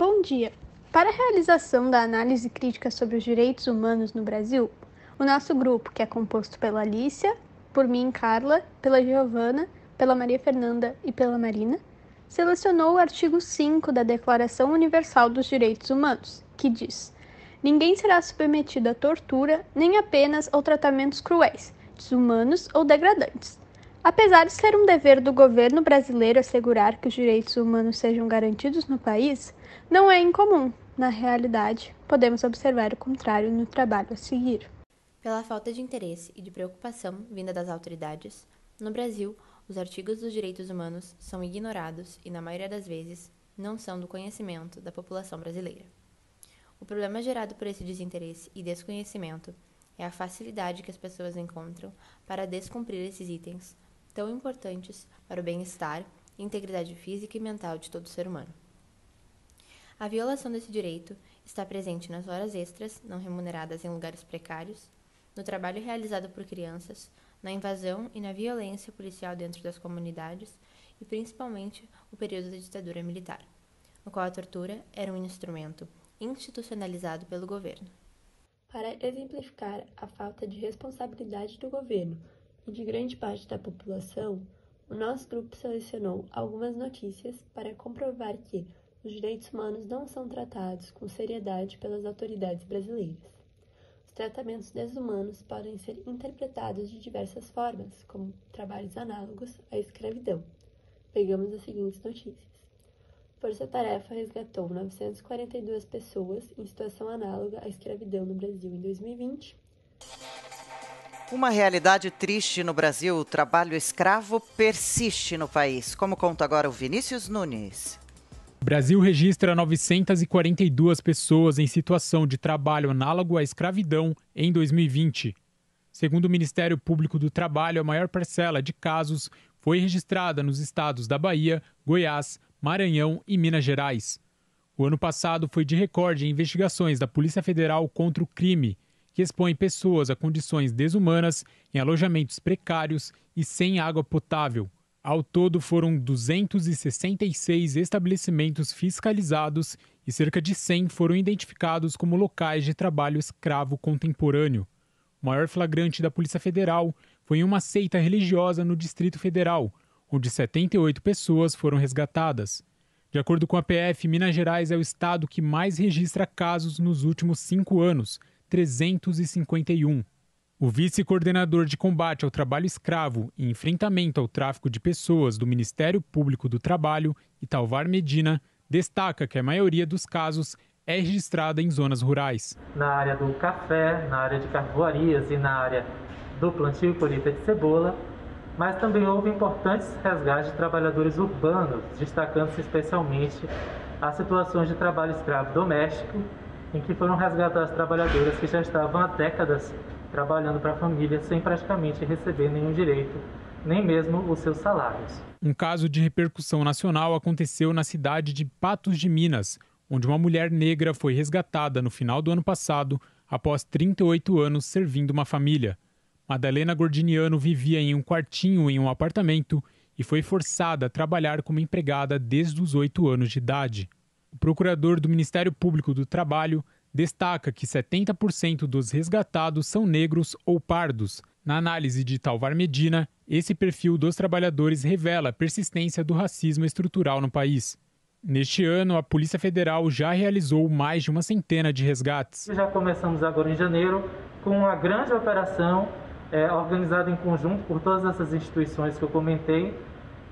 Bom dia! Para a realização da análise crítica sobre os direitos humanos no Brasil, o nosso grupo, que é composto pela Alicia, por mim, Carla, pela Giovana, pela Maria Fernanda e pela Marina, selecionou o artigo 5 da Declaração Universal dos Direitos Humanos, que diz: ninguém será submetido à tortura, nem a penas ou tratamentos cruéis, desumanos ou degradantes. Apesar de ser um dever do governo brasileiro assegurar que os direitos humanos sejam garantidos no país, não é incomum. Na realidade, podemos observar o contrário no trabalho a seguir. Pela falta de interesse e de preocupação vinda das autoridades, no Brasil, os artigos dos direitos humanos são ignorados e, na maioria das vezes, não são do conhecimento da população brasileira. O problema gerado por esse desinteresse e desconhecimento é a facilidade que as pessoas encontram para descumprir esses itens tão importantes para o bem-estar e integridade física e mental de todo ser humano. A violação desse direito está presente nas horas extras não remuneradas em lugares precários, no trabalho realizado por crianças, na invasão e na violência policial dentro das comunidades e principalmente o período da ditadura militar, no qual a tortura era um instrumento institucionalizado pelo governo. Para exemplificar a falta de responsabilidade do governo e de grande parte da população, o nosso grupo selecionou algumas notícias para comprovar que os direitos humanos não são tratados com seriedade pelas autoridades brasileiras. Os tratamentos desumanos podem ser interpretados de diversas formas, como trabalhos análogos à escravidão. Pegamos as seguintes notícias. Força Tarefa resgatou 942 pessoas em situação análoga à escravidão no Brasil em 2020. Uma realidade triste no Brasil, o trabalho escravo persiste no país. Como conta agora o Vinícius Nunes. O Brasil registra 942 pessoas em situação de trabalho análogo à escravidão em 2020. Segundo o Ministério Público do Trabalho, a maior parcela de casos foi registrada nos estados da Bahia, Goiás, Maranhão e Minas Gerais. O ano passado foi de recorde em investigações da Polícia Federal contra o crime, que expõe pessoas a condições desumanas em alojamentos precários e sem água potável. Ao todo, foram 266 estabelecimentos fiscalizados e cerca de 100 foram identificados como locais de trabalho escravo contemporâneo. O maior flagrante da Polícia Federal foi em uma seita religiosa no Distrito Federal, onde 78 pessoas foram resgatadas. De acordo com a PF, Minas Gerais é o estado que mais registra casos nos últimos 5 anos, 351. O vice-coordenador de combate ao trabalho escravo e enfrentamento ao tráfico de pessoas do Ministério Público do Trabalho, Italvar Medina, destaca que a maioria dos casos é registrada em zonas rurais. Na área do café, na área de carvoarias e na área do plantio e colheita de cebola, mas também houve importantes resgates de trabalhadores urbanos, destacando-se especialmente as situações de trabalho escravo doméstico, em que foram resgatadas trabalhadoras que já estavam há décadas trabalhando para a família sem praticamente receber nenhum direito, nem mesmo os seus salários. Um caso de repercussão nacional aconteceu na cidade de Patos de Minas, onde uma mulher negra foi resgatada no final do ano passado, após 38 anos servindo uma família. Madalena Gordiniano vivia em um quartinho em um apartamento e foi forçada a trabalhar como empregada desde os 8 anos de idade. O procurador do Ministério Público do Trabalho destaca que 70% dos resgatados são negros ou pardos. Na análise de Italvar Medina, esse perfil dos trabalhadores revela a persistência do racismo estrutural no país. Neste ano, a Polícia Federal já realizou mais de uma centena de resgates. Já começamos agora em janeiro com uma grande operação organizada em conjunto por todas essas instituições que eu comentei,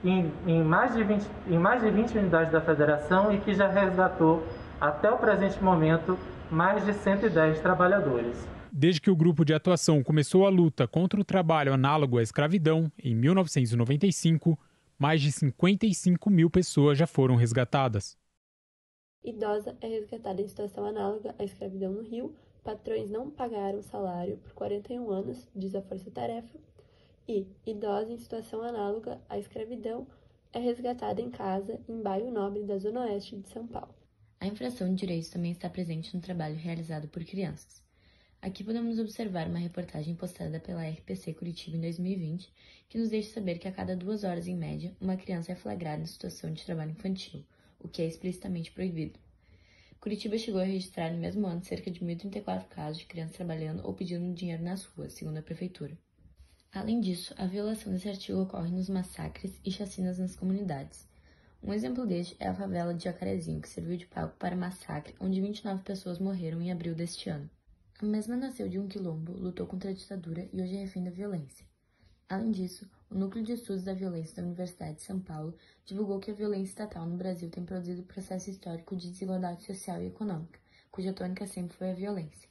em mais de 20 unidades da Federação e que já resgatou, até o presente momento, mais de 110 trabalhadores. Desde que o grupo de atuação começou a luta contra o trabalho análogo à escravidão, em 1995, mais de 55 mil pessoas já foram resgatadas. Idosa é resgatada em situação análoga à escravidão no Rio. Patrões não pagaram salário por 41 anos, diz a Força Tarefa. E idosa em situação análoga à escravidão é resgatada em casa em bairro nobre da Zona Oeste de São Paulo. A infração de direitos também está presente no trabalho realizado por crianças. Aqui podemos observar uma reportagem postada pela RPC Curitiba em 2020, que nos deixa saber que a cada 2 horas, em média, uma criança é flagrada em situação de trabalho infantil, o que é explicitamente proibido. Curitiba chegou a registrar no mesmo ano cerca de 1.034 casos de crianças trabalhando ou pedindo dinheiro nas ruas, segundo a prefeitura. Além disso, a violação desse artigo ocorre nos massacres e chacinas nas comunidades. Um exemplo deste é a favela de Jacarezinho, que serviu de palco para massacre, onde 29 pessoas morreram em abril deste ano. A mesma nasceu de um quilombo, lutou contra a ditadura e hoje é refém da violência. Além disso, o Núcleo de Estudos da Violência da Universidade de São Paulo divulgou que a violência estatal no Brasil tem produzido processo histórico de desigualdade social e econômica, cuja tônica sempre foi a violência.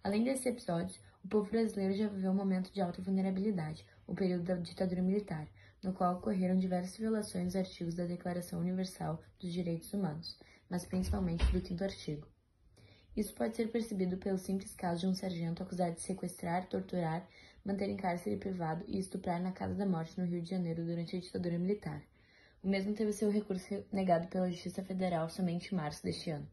Além desses episódios, o povo brasileiro já viveu um momento de alta vulnerabilidade, o período da ditadura militar, no qual ocorreram diversas violações dos artigos da Declaração Universal dos Direitos Humanos, mas principalmente do 5º artigo. Isso pode ser percebido pelo simples caso de um sargento acusado de sequestrar, torturar, manter em cárcere privado e estuprar na Casa da Morte no Rio de Janeiro durante a ditadura militar. O mesmo teve seu recurso negado pela Justiça Federal somente em março deste ano.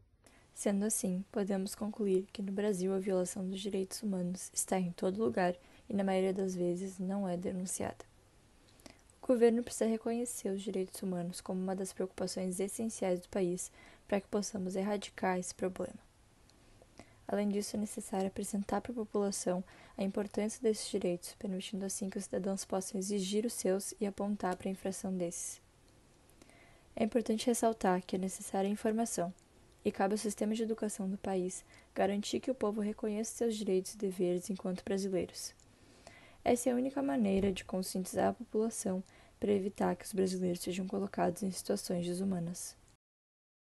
Sendo assim, podemos concluir que no Brasil a violação dos direitos humanos está em todo lugar e na maioria das vezes não é denunciada. O governo precisa reconhecer os direitos humanos como uma das preocupações essenciais do país para que possamos erradicar esse problema. Além disso, é necessário apresentar para a população a importância desses direitos, permitindo assim que os cidadãos possam exigir os seus e apontar para a infração desses. É importante ressaltar que é necessária a informação, e cabe ao sistema de educação do país garantir que o povo reconheça seus direitos e deveres enquanto brasileiros. Essa é a única maneira de conscientizar a população para evitar que os brasileiros sejam colocados em situações desumanas.